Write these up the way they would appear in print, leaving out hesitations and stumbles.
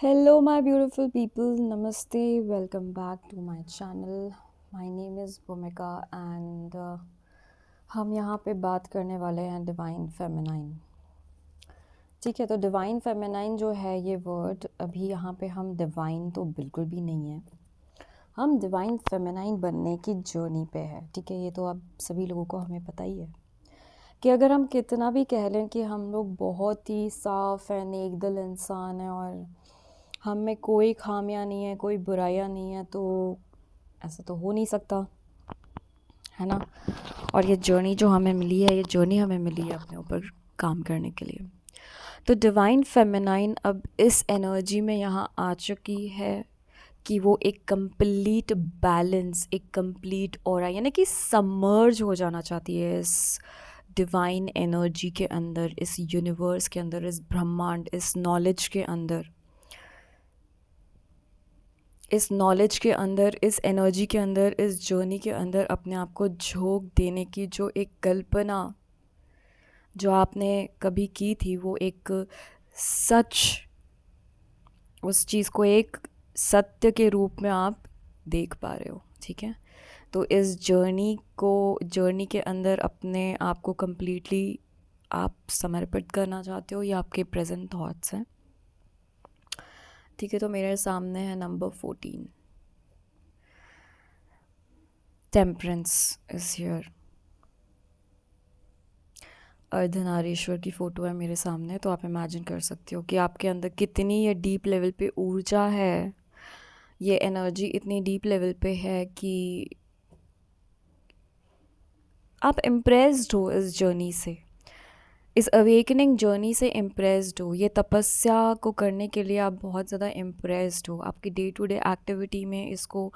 Hello, my beautiful people. Namaste. Welcome back to my channel. My name is Bhumika and हम यहाँ पे बात करने वाले हैं डिवाइन फेमिनाइन। ठीक है, तो डिवाइन फेमिनाइन जो है ये वर्ड, अभी यहाँ पे हम डिवाइन तो बिल्कुल भी नहीं है, हम डिवाइन फेमिनाइन बनने की जर्नी पे है। ठीक है, ये तो अब सभी लोगों को हमें पता ही है कि अगर हम कितना भी कह लें कि हम लोग बहुत ही साफ़ है, नेक दिल इंसान हैं और हम में कोई खामियां नहीं है, कोई बुराइयां नहीं है, तो ऐसा तो हो नहीं सकता, है ना। और ये जर्नी जो हमें मिली है, ये जर्नी हमें मिली है अपने ऊपर काम करने के लिए। तो डिवाइन फेमिनाइन अब इस एनर्जी में यहाँ आ चुकी है कि वो एक कंप्लीट बैलेंस, एक कंप्लीट ऑरा, यानी कि सबमर्ज हो जाना चाहती है इस डिवाइन एनर्जी के अंदर, इस यूनिवर्स के अंदर, इस ब्रह्मांड, इस नॉलेज के अंदर, इस नॉलेज के अंदर, इस एनर्जी के अंदर, इस जर्नी के अंदर अपने आप को झोंक देने की जो एक कल्पना जो आपने कभी की थी, वो एक सच, उस चीज़ को एक सत्य के रूप में आप देख पा रहे हो। ठीक है, तो इस जर्नी के अंदर अपने आप को कम्प्लीटली आप समर्पित करना चाहते हो, ये आपके प्रेजेंट थॉट्स हैं। ठीक है, तो मेरे सामने है number 14, temperance is here. Ardhanarishvara की फ़ोटो है मेरे सामने, तो आप इमेजिन कर सकते हो कि आपके अंदर कितनी ये डीप लेवल पे ऊर्जा है, ये एनर्जी इतनी डीप लेवल पे है कि आप इम्प्रेस्ड हो इस जर्नी से, इस अवेकनिंग जर्नी से इम्प्रेस्ड हो। ये तपस्या को करने के लिए आप बहुत ज़्यादा इम्प्रेस्ड हो, आपकी डे टू डे एक्टिविटी में इसको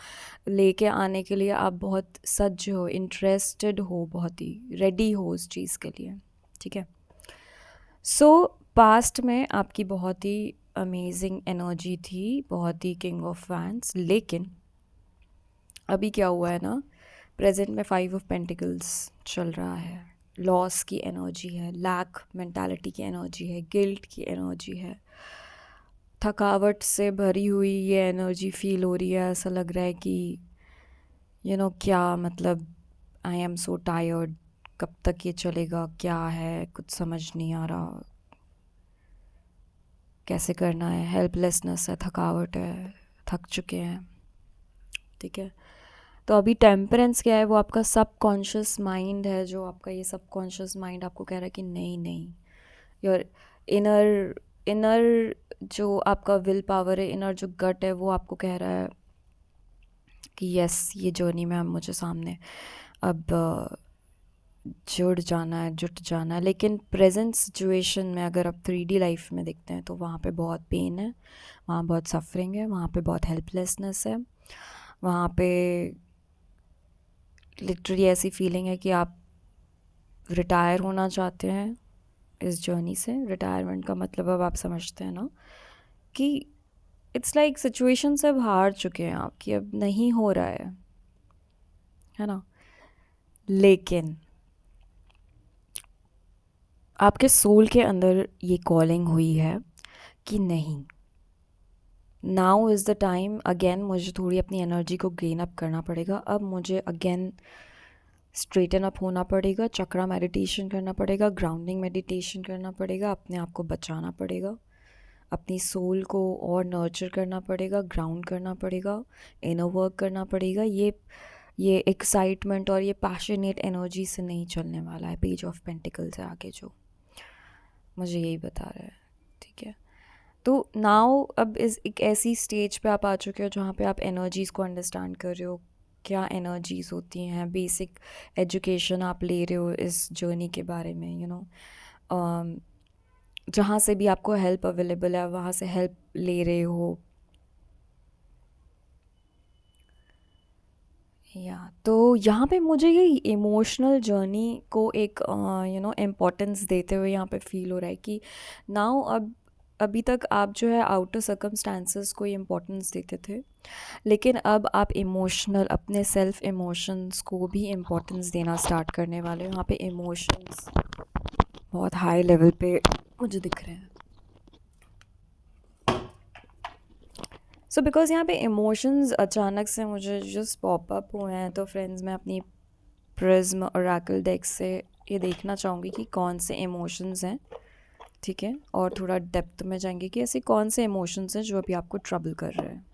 लेके आने के लिए आप बहुत सज्ज हो, इंटरेस्टेड हो, बहुत ही रेडी हो उस चीज़ के लिए। ठीक है, पास्ट में आपकी बहुत ही अमेजिंग एनर्जी थी, बहुत ही किंग ऑफ फैंस, लेकिन अभी क्या हुआ है ना, प्रेजेंट में 5 ऑफ पेंटिकल्स चल रहा है, लॉस की एनर्जी है, लैक मेंटालिटी की एनर्जी है, गिल्ट की एनर्जी है, थकावट से भरी हुई ये एनर्जी फील हो रही है। ऐसा लग रहा है कि क्या मतलब, आई एम सो टायर्ड, कब तक ये चलेगा, क्या है, कुछ समझ नहीं आ रहा, कैसे करना है, हेल्पलेसनेस है, थकावट है, थक चुके हैं। ठीक है, तो अभी टेम्परेंस क्या है, वो आपका सबकॉन्शियस माइंड है, जो आपका ये सबकॉन्शियस माइंड आपको कह रहा है कि नहीं नहीं, योर इनर इनर जो आपका विल पावर है, इनर जो गट है, वो आपको कह रहा है कि यस, ये जर्नी में अब मुझे सामने अब जुट जाना है। लेकिन प्रेजेंट सिचुएशन में अगर आप 3D लाइफ में देखते हैं, तो वहाँ पे बहुत पेन है, वहाँ बहुत सफरिंग है, वहाँ पे बहुत हेल्पलेसनेस है, वहाँ पे लिटरली ऐसी फीलिंग है कि आप रिटायर होना चाहते हैं इस जर्नी से। रिटायरमेंट का मतलब अब आप समझते हैं ना, कि इट्स लाइक सिचुएशन से अब हार चुके हैं आप, कि अब नहीं हो रहा है ना। लेकिन आपके सोल के अंदर ये कॉलिंग हुई है कि नहीं, now is the time, again मुझे थोड़ी अपनी एनर्जी को गेन अप करना पड़ेगा। अब मुझे अगेन स्ट्रेटन अप होना पड़ेगा, चक्रा मेडिटेशन करना पड़ेगा, ग्राउंडिंग मेडिटेशन करना पड़ेगा, अपने आप को बचाना पड़ेगा, अपनी सोल को और नर्चर करना पड़ेगा, ग्राउंड करना पड़ेगा, इनर वर्क करना पड़ेगा। ये एक्साइटमेंट और ये पैशनेट एनर्जी से नहीं चलने वाला है। पेज ऑफ पेंटिकल से आगे जो मुझे यही बता रहा है। ठीक है, तो नाउ अब इस एक ऐसी स्टेज पे आप आ चुके हो जहाँ पे आप एनर्जीज़ को अंडरस्टैंड कर रहे हो, क्या एनर्जीज़ होती हैं, बेसिक एजुकेशन आप ले रहे हो इस जर्नी के बारे में, जहाँ से भी आपको हेल्प अवेलेबल है वहाँ से हेल्प ले रहे हो। तो यहाँ पे मुझे ये इमोशनल जर्नी को एक इम्पोर्टेंस देते हुए यहाँ पे फील हो रहा है कि नाउ अब अभी तक आप जो है आउटर सर्कमस्टांसेस को इम्पोर्टेंस देते थे, लेकिन अब आप इमोशनल, अपने सेल्फ इमोशंस को भी इम्पोर्टेंस देना स्टार्ट करने वाले हो। यहाँ पे इमोशंस बहुत हाई लेवल पे मुझे दिख रहे हैं। सो बिकॉज़ यहाँ पे इमोशंस अचानक से मुझे जस्ट पॉप अप हुए हैं, तो फ्रेंड्स मैं अपनी प्रिज्म ओरेकल डेक से ये देखना चाहूँगी कि कौन से इमोशंस हैं, ठीक है, और थोड़ा डेप्थ में जाएंगे कि ऐसे कौन से इमोशंस हैं जो अभी आपको ट्रबल कर रहे हैं।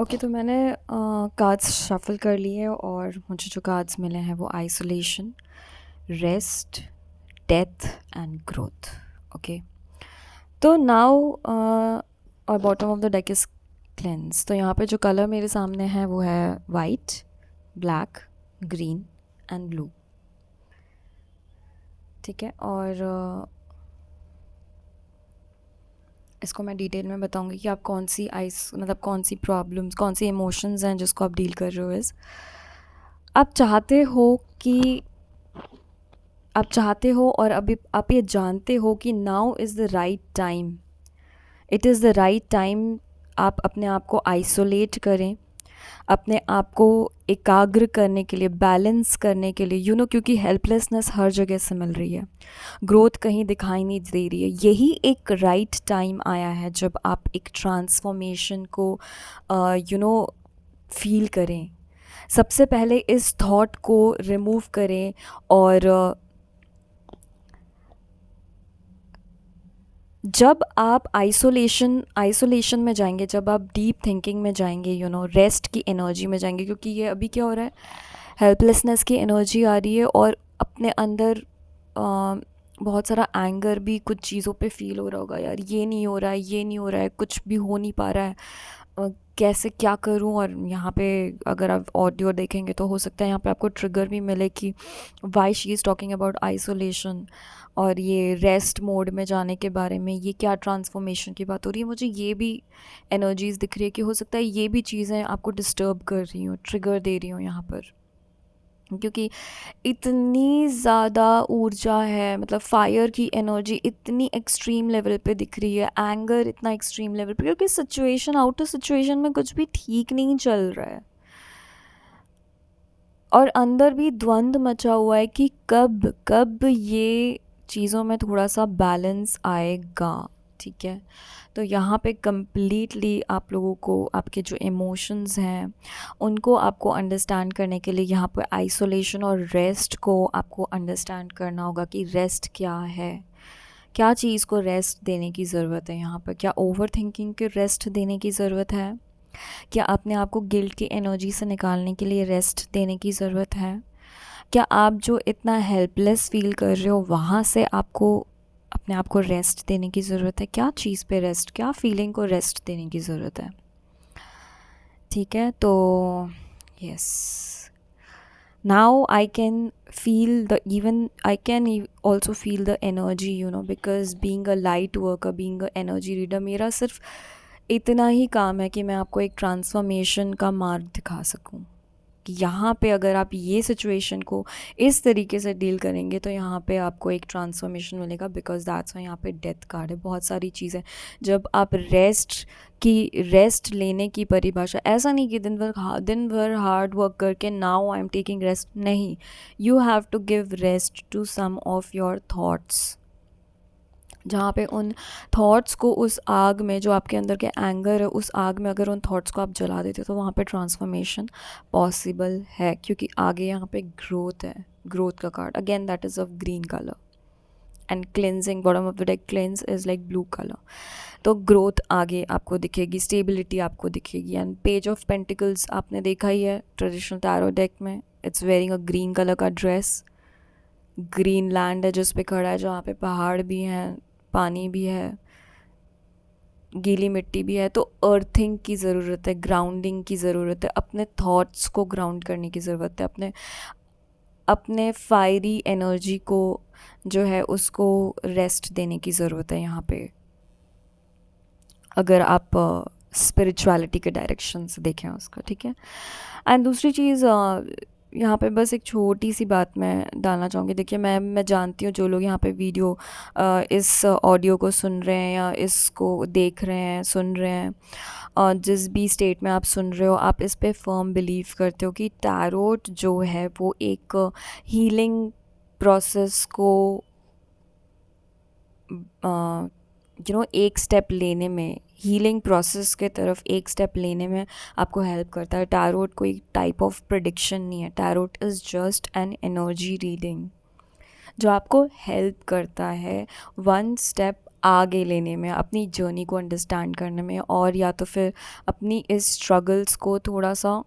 ओके, तो मैंने कार्ड्स शफल कर लिए और मुझे जो कार्ड्स मिले हैं वो isolation, rest, death and growth. Okay, तो नाउ और bottom of the deck is cleanse. तो यहाँ पे जो कलर मेरे सामने है वो है white, black, green and blue, ठीक है। और इसको मैं डिटेल में बताऊंगी कि आप कौन सी मतलब कौन सी प्रॉब्लम्स, कौन सी इमोशंस हैं जिसको आप डील कर रहे हो। इस आप चाहते हो कि आप चाहते हो और अभी आप ये जानते हो कि now is the right time, it is the right time आप अपने आप को आइसोलेट करें, अपने आप को एकाग्र करने के लिए, बैलेंस करने के लिए, क्योंकि हेल्पलेसनेस हर जगह से मिल रही है, ग्रोथ कहीं दिखाई नहीं दे रही है। यही एक राइट टाइम आया है जब आप एक ट्रांसफॉर्मेशन को फील करें। सबसे पहले इस थॉट को रिमूव करें और जब आप आइसोलेशन में जाएंगे, जब आप डीप थिंकिंग में जाएंगे, रेस्ट की एनर्जी में जाएंगे, क्योंकि ये अभी क्या हो रहा है, हेल्पलेसनेस की एनर्जी आ रही है और अपने अंदर बहुत सारा एंगर भी कुछ चीज़ों पे फील हो रहा होगा, यार ये नहीं हो रहा है, ये नहीं हो रहा है, कुछ भी हो नहीं पा रहा है, कैसे क्या करूं। और यहाँ पे अगर आप ऑडियो देखेंगे तो हो सकता है यहाँ पे आपको ट्रिगर भी मिले कि why she is talking about isolation और ये रेस्ट मोड में जाने के बारे में, ये क्या ट्रांसफॉर्मेशन की बात हो रही है। मुझे ये भी एनर्जीज़ दिख रही है कि हो सकता है ये भी चीज़ें आपको डिस्टर्ब कर रही हूँ, ट्रिगर दे रही हूँ यहाँ पर, क्योंकि इतनी ज़्यादा ऊर्जा है, मतलब फायर की एनर्जी इतनी एक्सट्रीम लेवल पे दिख रही है, एंगर इतना एक्सट्रीम लेवल पे, क्योंकि सिचुएशन, आउटर सिचुएशन में कुछ भी ठीक नहीं चल रहा है और अंदर भी द्वंद्व मचा हुआ है कि कब कब ये चीज़ों में थोड़ा सा बैलेंस आएगा, ठीक है। तो यहाँ पे कम्प्लीटली आप लोगों को आपके जो इमोशंस हैं उनको आपको अंडरस्टैंड करने के लिए यहाँ पे आइसोलेशन और रेस्ट को आपको अंडरस्टैंड करना होगा कि रेस्ट क्या है, क्या चीज़ को रेस्ट देने की ज़रूरत है यहाँ पर। क्या ओवर थिंकिंग के रेस्ट देने की ज़रूरत है? क्या अपने आप को गिल्ट की एनर्जी से निकालने के लिए रेस्ट देने की ज़रूरत है? क्या आप जो इतना हेल्पलेस फील कर रहे हो वहाँ से आपको अपने आप को रेस्ट देने की ज़रूरत है? क्या चीज़ पे रेस्ट, क्या फीलिंग को रेस्ट देने की ज़रूरत है, ठीक है। तो yes, now I can feel the, even I can also feel the energy, because being a light worker, being a energy reader, मेरा सिर्फ इतना ही काम है कि मैं आपको एक ट्रांसफॉर्मेशन का मार्ग दिखा सकूं कि यहाँ पे अगर आप ये सिचुएशन को इस तरीके से डील करेंगे तो यहाँ पे आपको एक ट्रांसफॉर्मेशन मिलेगा, बिकॉज दैट्स वाई यहाँ पे डेथ कार्ड है। बहुत सारी चीज़ें जब आप रेस्ट लेने की परिभाषा, ऐसा नहीं कि दिन भर हार्ड वर्क करके now I am taking rest, नहीं, you have to give rest to some of your thoughts, जहाँ पे उन थॉट्स को, उस आग में जो आपके अंदर के एंगर है, उस आग में अगर उन थॉट्स को आप जला देते तो वहाँ पे ट्रांसफॉर्मेशन पॉसिबल है, क्योंकि आगे यहाँ पे ग्रोथ है, ग्रोथ का card again that is of green colour and cleansing, bottom of the deck cleanse is like blue colour. तो ग्रोथ आगे आपको दिखेगी, स्टेबिलिटी आपको दिखेगी। एंड पेज ऑफ पेंटिकल्स आपने देखा ही है ट्रेडिशनल टैरो डेक में, it's wearing a green colour का ड्रेस, ग्रीन लैंड है जिस पे खड़ा है, जहाँ पे पहाड़ भी हैं, पानी भी है, गीली मिट्टी भी है। तो अर्थिंग की ज़रूरत है, ग्राउंडिंग की ज़रूरत है, अपने थॉट्स को ग्राउंड करने की ज़रूरत है, अपने अपने फायरी एनर्जी को जो है उसको रेस्ट देने की ज़रूरत है यहाँ पे, अगर आप स्पिरिचुअलिटी के डायरेक्शन से देखें उसका, ठीक है। एंड दूसरी चीज़, यहाँ पे बस एक छोटी सी बात मैं डालना चाहूँगी। देखिए, मैं जानती हूँ जो लोग यहाँ पे वीडियो इस ऑडियो को सुन रहे हैं या इसको देख रहे हैं, सुन रहे हैं, जिस भी स्टेट में आप सुन रहे हो, आप इस पे फर्म बिलीव करते हो कि टैरोट जो है वो एक हीलिंग प्रोसेस को एक स्टेप लेने में, हीलिंग प्रोसेस के तरफ एक स्टेप लेने में आपको हेल्प करता है। टैरोट कोई टाइप ऑफ प्रिडिक्शन नहीं है, tarot is just an energy reading जो आपको हेल्प करता है वन स्टेप आगे लेने में, अपनी जर्नी को अंडरस्टैंड करने में, और या तो फिर अपनी इस स्ट्रगल्स को थोड़ा सा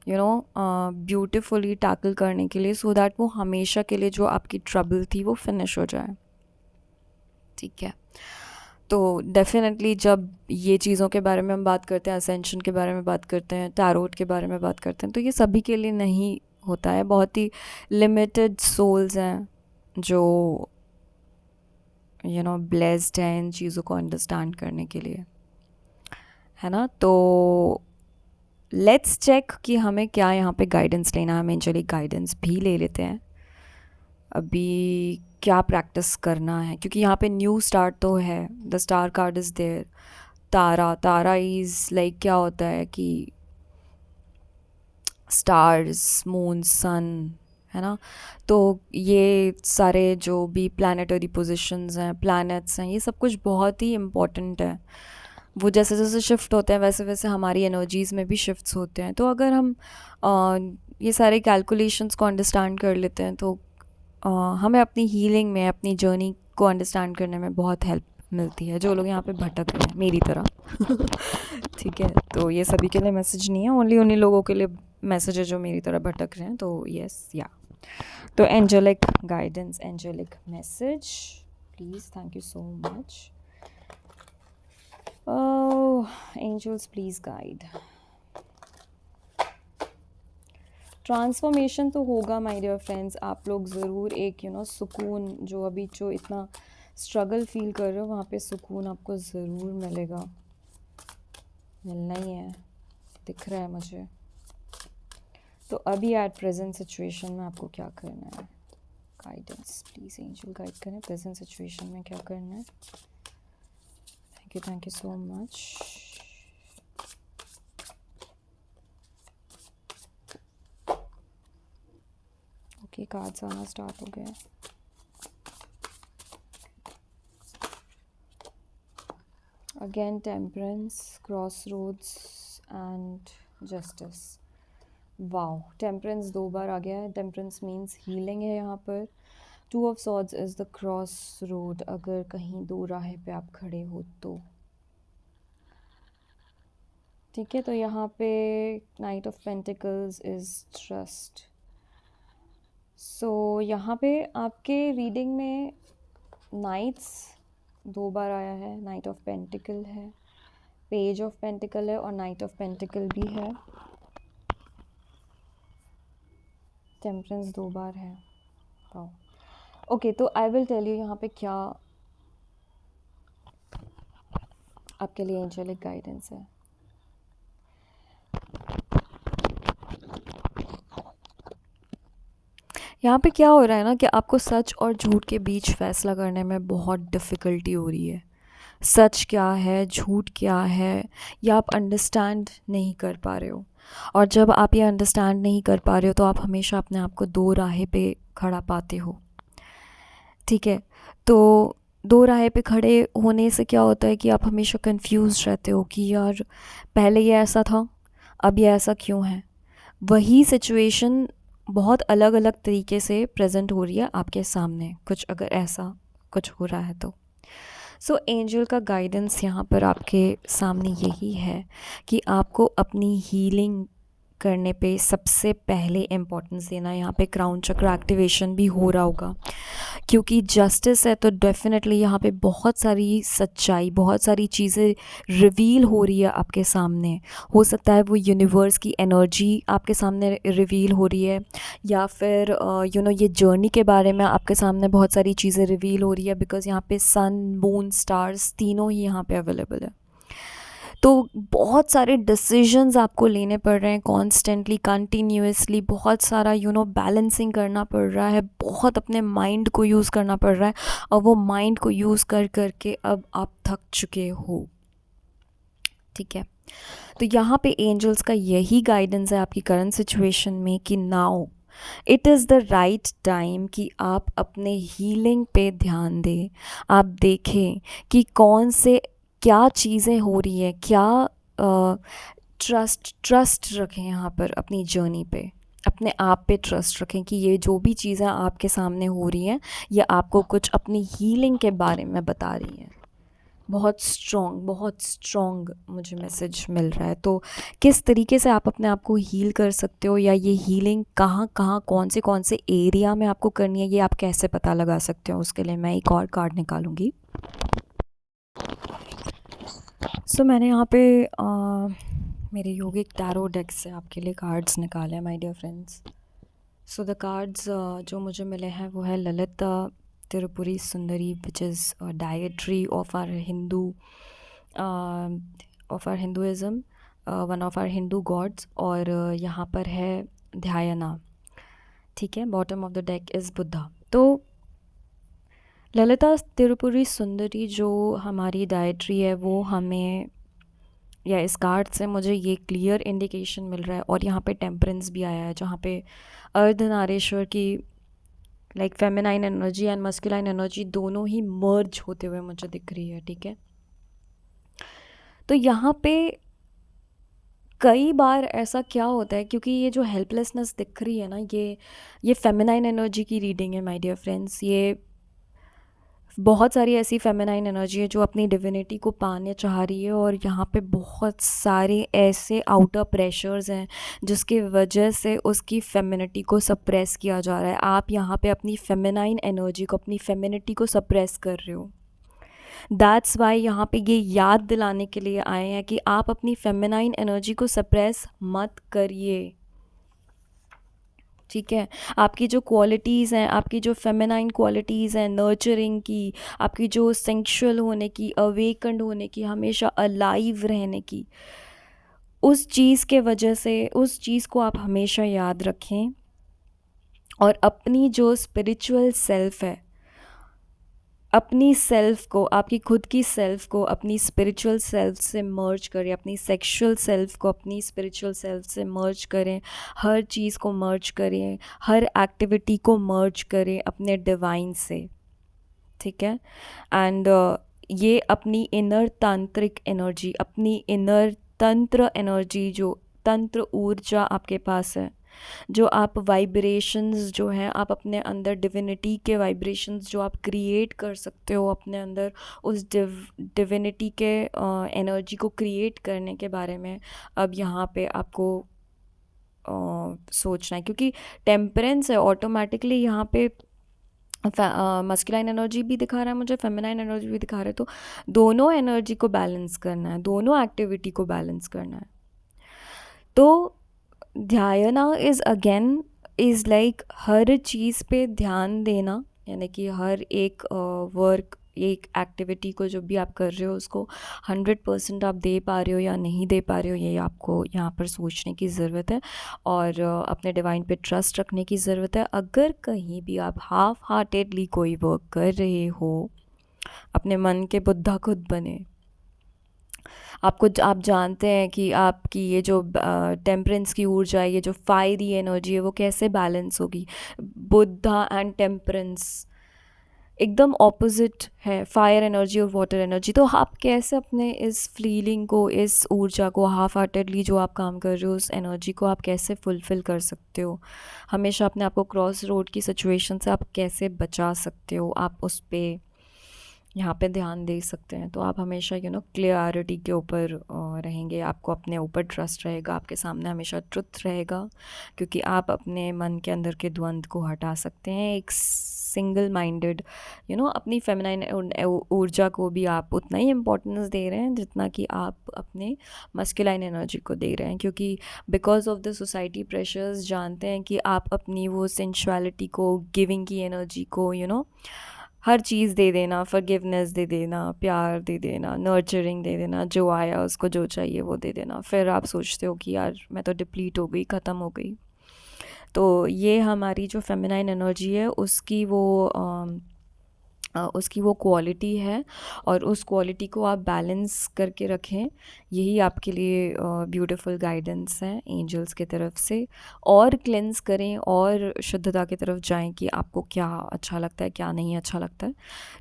ब्यूटिफुली टैकल करने के लिए, सो दैट वो हमेशा के लिए जो आपकी ट्रबल थी वो फिनिश हो जाए। ठीक है, तो डेफिनेटली जब ये चीज़ों के बारे में हम बात करते हैं, असेंशन के बारे में बात करते हैं, टैरोट के बारे में बात करते हैं, तो ये सभी के लिए नहीं होता है। बहुत ही लिमिटेड सोल्स हैं जो ब्लेस्ड हैं इन चीज़ों को अंडरस्टैंड करने के लिए, है ना। तो लेट्स चेक कि हमें क्या यहाँ पे गाइडेंस लेना है। हम एंजेलिक गाइडेंस भी ले लेते हैं। अभी क्या प्रैक्टिस करना है, क्योंकि यहाँ पे न्यू स्टार्ट तो है। The star card is there. तारा इज़ लाइक क्या होता है कि स्टार्स, मून, सन, है ना। तो ये सारे जो भी प्लानिटरी पोजीशंस हैं, प्लैनेट्स हैं, ये सब कुछ बहुत ही इम्पोर्टेंट है। वो जैसे जैसे शिफ्ट होते हैं वैसे वैसे हमारी एनर्जीज़ में भी शिफ्ट्स होते हैं। तो अगर हम ये सारे कैलकुलेशंस को अंडरस्टैंड कर लेते हैं तो हमें अपनी हीलिंग में, अपनी जर्नी को अंडरस्टैंड करने में बहुत हेल्प मिलती है। जो लोग यहाँ पे भटक रहे हैं मेरी तरह ठीक है, तो ये सभी के लिए मैसेज नहीं है, ओनली उन्हीं लोगों के लिए मैसेज है जो मेरी तरह भटक रहे हैं। तो यस, या तो angelic guidance, angelic message please, thank you so much. Angels please guide. Transformation तो होगा माय डियर फ्रेंड्स। आप लोग ज़रूर एक सुकून, जो अभी जो इतना स्ट्रगल फील कर रहे हो, वहाँ पे सुकून आपको ज़रूर मिलेगा, मिलना ही है, दिख रहा है मुझे। तो अभी एट प्रेजेंट सिचुएशन में आपको क्या करना है? गाइडेंस प्लीज़, एंजल गाइड करें। प्रेजेंट सिचुएशन में क्या करना है? Thank you so much. Okay, cards आना स्टार्ट हो गए। Again temperance, crossroads and justice. Wow, temperance 2 बार आ गया है। टेम्परेंस मीन्स हीलिंग है यहाँ पर। 2 of swords is the cross road, अगर कहीं दो राह पे आप खड़े हो तो। ठीक है, तो यहाँ पे knight of pentacles is trust. So यहाँ पे आपके रीडिंग में नाइट्स 2 बार आया है। नाइट ऑफ पेंटिकल है, पेज ऑफ पेंटिकल है, और नाइट ऑफ पेंटिकल भी है। टेम्परेंस 2 बार है। ओके, तो आई विल टेल यू यहाँ पे क्या आपके लिए एंजेलिक गाइडेंस है। यहाँ पे क्या हो रहा है ना कि आपको सच और झूठ के बीच फ़ैसला करने में बहुत डिफ़िकल्टी हो रही है। सच क्या है, झूठ क्या है, ये आप अंडरस्टैंड नहीं कर पा रहे हो। और जब आप ये अंडरस्टैंड नहीं कर पा रहे हो तो आप हमेशा अपने आप को दो राह पे खड़ा पाते हो। ठीक है, तो दो राह पे खड़े होने से क्या होता है कि आप हमेशा कंफ्यूज रहते हो कि यार पहले ये ऐसा था, अब ये ऐसा क्यों है। वही सिचुएशन बहुत अलग अलग तरीके से प्रेजेंट हो रही है आपके सामने, कुछ अगर ऐसा कुछ हो रहा है तो। सो एंजल का गाइडेंस यहाँ पर आपके सामने यही है कि आपको अपनी हीलिंग करने पे सबसे पहले इम्पोर्टेंस देना। यहाँ पे क्राउन चक्र एक्टिवेशन भी हो रहा होगा, क्योंकि जस्टिस है तो डेफिनेटली यहाँ पे बहुत सारी सच्चाई, बहुत सारी चीज़ें रिवील हो रही है आपके सामने। हो सकता है वो यूनिवर्स की एनर्जी आपके सामने रिवील हो रही है, या फिर ये जर्नी के बारे में आपके सामने बहुत सारी चीज़ें रिवील हो रही है, बिकॉज़ यहाँ पे सन, मून, स्टार्स तीनों ही यहाँ पे अवेलेबल है। तो बहुत सारे डिसीजंस आपको लेने पड़ रहे हैं कॉन्स्टेंटली, कंटिन्यूसली। बहुत सारा बैलेंसिंग करना पड़ रहा है, बहुत अपने माइंड को यूज़ करना पड़ रहा है, और वो माइंड को यूज़ कर करके अब आप थक चुके हो। ठीक है, तो यहाँ पे एंजल्स का यही गाइडेंस है आपकी करंट सिचुएशन में कि now it is the right time कि आप अपने हीलिंग पे ध्यान दें। आप देखें कि कौन से क्या चीज़ें हो रही हैं, क्या ट्रस्ट रखें यहाँ पर अपनी जर्नी पे, अपने आप पे ट्रस्ट रखें कि ये जो भी चीज़ें आपके सामने हो रही हैं ये आपको कुछ अपनी हीलिंग के बारे में बता रही हैं। बहुत स्ट्रॉन्ग मुझे मैसेज मिल रहा है। तो किस तरीके से आप अपने आप को हील कर सकते हो, या ये हीलिंग कहाँ कहाँ कौन से एरिया में आपको करनी है, ये आप कैसे पता लगा सकते हो, उसके लिए मैं एक और कार्ड निकालूंगी। सो मैंने यहाँ पे मेरे योगिक टैरो डेक से आपके लिए कार्ड्स निकाले हैं my dear friends. So the cards जो मुझे मिले हैं वो है Lalit Tripuri Sundari, which is deity of our Hindu, of our Hinduism, one of our Hindu gods. और यहाँ पर है ध्यायना, ठीक है। Bottom of the deck is Buddha. तो ललिता त्रिपुरी सुंदरी जो हमारी डायट्री है वो हमें, या इस कार्ड से मुझे ये क्लियर इंडिकेशन मिल रहा है, और यहाँ पे टेम्परेंस भी आया है जहाँ पे अर्धनारीश्वर की like feminine energy and masculine energy दोनों ही मर्ज होते हुए मुझे दिख रही है, ठीक है। तो यहाँ पे कई बार ऐसा क्या होता है, क्योंकि ये जो हेल्पलेसनेस दिख रही है ना, ये फेमिनाइन एनर्जी की रीडिंग है माय डियर फ्रेंड्स। ये बहुत सारी ऐसी फेमिनाइन एनर्जी है जो अपनी डिविनिटी को पाने चाह रही है, और यहाँ पे बहुत सारे ऐसे आउटर प्रेशर्स हैं जिसकी वजह से उसकी फेमिनिटी को सप्रेस किया जा रहा है। आप यहाँ पे अपनी फेमिनाइन एनर्जी को, अपनी फेमिनिटी को सप्रेस कर रहे हो। दैट्स वाई यहाँ पे ये याद दिलाने के लिए आए हैं कि आप अपनी फेमिनाइन एनर्जी को सप्रेस मत करिए, ठीक है। आपकी जो क्वालिटीज़ हैं, आपकी जो फेमिनाइन क्वालिटीज़ हैं, नर्चरिंग की, आपकी जो सेंक्शुअल होने की, अवेकन्ड होने की, हमेशा अलाइव रहने की, उस चीज़ के वजह से उस चीज़ को आप हमेशा याद रखें, और अपनी जो स्पिरिचुअल सेल्फ है, अपनी सेल्फ को, आपकी खुद की सेल्फ को अपनी स्पिरिचुअल सेल्फ से मर्ज करें, अपनी सेक्सुअल सेल्फ को अपनी स्पिरिचुअल सेल्फ से मर्ज करें, हर चीज़ को मर्ज करें, हर एक्टिविटी को मर्ज करें अपने डिवाइन से, ठीक है। एंड ये अपनी इनर तांत्रिक एनर्जी, अपनी इनर तंत्र एनर्जी, जो तंत्र ऊर्जा आपके पास है, जो आप वाइब्रेशंस जो हैं आप अपने अंदर, डिविनिटी के वाइब्रेशंस जो आप क्रिएट कर सकते हो अपने अंदर, उस डिविनिटी के एनर्जी को क्रिएट करने के बारे में अब यहाँ पे आपको सोचना है। क्योंकि टेम्परेंस है, ऑटोमेटिकली यहाँ पे मस्कुलाइन एनर्जी भी दिखा रहा है मुझे, फेमिनाइन एनर्जी भी दिखा रहा है। तो दोनों एनर्जी को बैलेंस करना है, दोनों एक्टिविटी को बैलेंस करना है। तो ध्याना इज़ लाइक हर चीज़ पे ध्यान देना, यानी कि हर एक वर्क, एक एक्टिविटी को जो भी आप कर रहे हो उसको 100% आप दे पा रहे हो या नहीं दे पा रहे हो, ये आपको यहाँ पर सोचने की ज़रूरत है, और अपने डिवाइन पे ट्रस्ट रखने की ज़रूरत है। अगर कहीं भी आप हाफ हार्टेडली कोई वर्क कर रहे हो, अपने मन के बुद्धा खुद बने। आप जानते हैं कि आपकी ये जो टेम्परेंस की ऊर्जा है, ये जो फायरी एनर्जी है, वो कैसे बैलेंस होगी। बुद्धा एंड टेम्परेंस एकदम ऑपोजिट है, फायर एनर्जी और वाटर एनर्जी। तो आप कैसे अपने इस फीलिंग को, इस ऊर्जा को, हाफ हार्टेडली जो आप काम कर रहे हो, उस एनर्जी को आप कैसे फुलफ़िल कर सकते हो, हमेशा अपने आप को क्रॉस रोड की सिचुएशन से आप कैसे बचा सकते हो, आप उस पर यहाँ पे ध्यान दे सकते हैं। तो आप हमेशा क्लियरिटी के ऊपर रहेंगे, आपको अपने ऊपर ट्रस्ट रहेगा, आपके सामने हमेशा ट्रुथ रहेगा, क्योंकि आप अपने मन के अंदर के द्वंद्व को हटा सकते हैं। एक सिंगल माइंडेड अपनी फेमिनाइन ऊर्जा को भी आप उतना ही इम्पोर्टेंस दे रहे हैं जितना कि आप अपने मस्कुलाइन एनर्जी को दे रहे हैं, क्योंकि because of the society pressures जानते हैं कि आप अपनी वो सेंशुअलिटी को, गिविंग की एनर्जी को हर चीज़ दे देना, फॉरगिवनेस दे देना, प्यार दे देना, नर्चरिंग दे देना, जो आया उसको जो चाहिए वो दे देना, फिर आप सोचते हो कि यार मैं तो डिप्लीट हो गई, ख़त्म हो गई। तो ये हमारी जो फेमिनाइन एनर्जी है उसकी वो उसकी वो क्वालिटी है, और उस क्वालिटी को आप बैलेंस करके रखें। यही आपके लिए ब्यूटीफुल गाइडेंस है एंजल्स की तरफ से। और क्लेंस करें और शुद्धता की तरफ जाएं कि आपको क्या अच्छा लगता है, क्या नहीं अच्छा लगता है।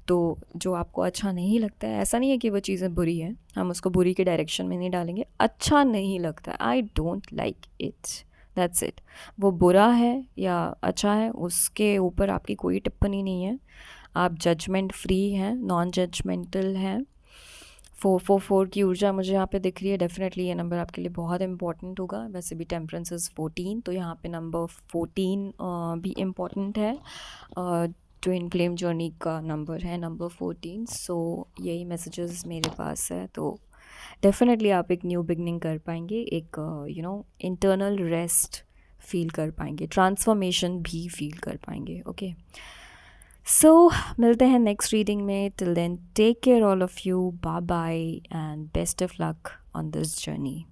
तो जो आपको अच्छा नहीं लगता है, ऐसा नहीं है कि वो चीज़ें बुरी हैं, हम उसको बुरी के डायरेक्शन में नहीं डालेंगे। अच्छा नहीं लगता है, I don't like it, that's it. वो बुरा है या अच्छा है, उसके ऊपर आपकी कोई टिप्पणी नहीं है। आप जजमेंट फ्री हैं, नॉन जजमेंटल हैं। 444 की ऊर्जा मुझे यहाँ पे दिख रही है। डेफिनेटली ये नंबर आपके लिए बहुत इंपॉर्टेंट होगा। वैसे भी टेम्परेंस इज़ 14, तो यहाँ पे नंबर 14 भी इम्पॉर्टेंट है। ट्विन फ्लेम जर्नी का नंबर है नंबर 14। सो यही मैसेजेस मेरे पास है। तो डेफिनेटली आप एक न्यू बिगनिंग कर पाएंगे, एक इंटरनल रेस्ट फील कर पाएंगे, ट्रांसफॉर्मेशन भी फील कर पाएंगे। ओके, सो मिलते हैं नेक्स्ट रीडिंग में। Till then take care all of you, bye bye and best of luck on this journey.